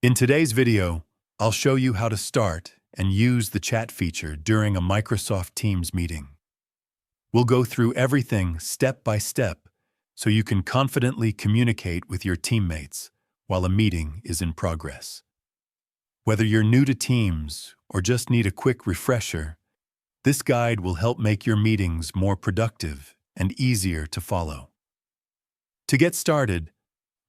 In today's video, I'll show you how to start and use the chat feature during a Microsoft Teams meeting. We'll go through everything step by step so you can confidently communicate with your teammates while a meeting is in progress. Whether you're new to Teams or just need a quick refresher, this guide will help make your meetings more productive and easier to follow. To get started,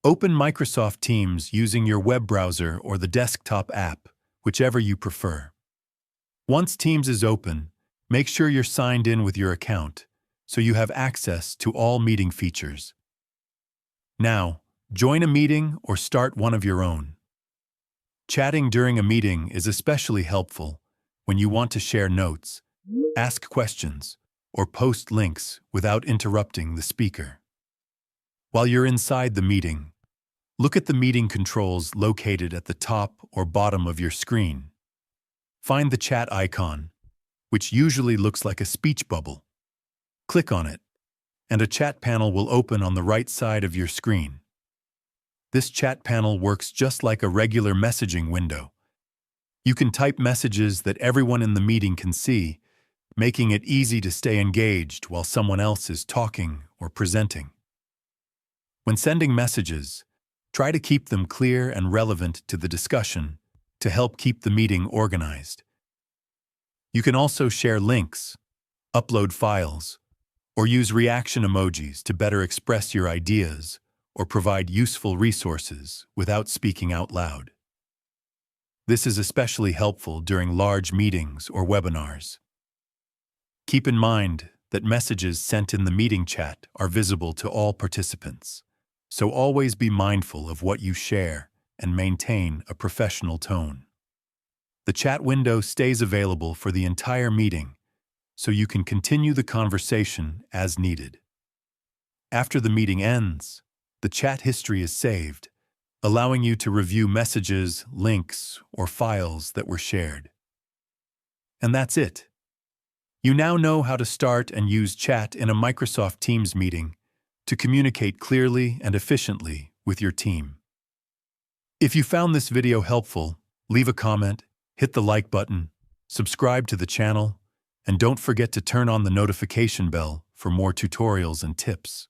open Microsoft Teams using your web browser or the desktop app, whichever you prefer. Once Teams is open, make sure you're signed in with your account so you have access to all meeting features. Now, join a meeting or start one of your own. Chatting during a meeting is especially helpful when you want to share notes, ask questions, or post links without interrupting the speaker. While you're inside the meeting, look at the meeting controls located at the top or bottom of your screen. Find the chat icon, which usually looks like a speech bubble. Click on it, and a chat panel will open on the right side of your screen. This chat panel works just like a regular messaging window. You can type messages that everyone in the meeting can see, making it easy to stay engaged while someone else is talking or presenting. When sending messages, try to keep them clear and relevant to the discussion to help keep the meeting organized. You can also share links, upload files, or use reaction emojis to better express your ideas or provide useful resources without speaking out loud. This is especially helpful during large meetings or webinars. Keep in mind that messages sent in the meeting chat are visible to all participants, so always be mindful of what you share and maintain a professional tone. The chat window stays available for the entire meeting, so you can continue the conversation as needed. After the meeting ends, the chat history is saved, allowing you to review messages, links, or files that were shared. And that's it. You now know how to start and use chat in a Microsoft Teams meeting to communicate clearly and efficiently with your team. If you found this video helpful, leave a comment, hit the like button, subscribe to the channel, and don't forget to turn on the notification bell for more tutorials and tips.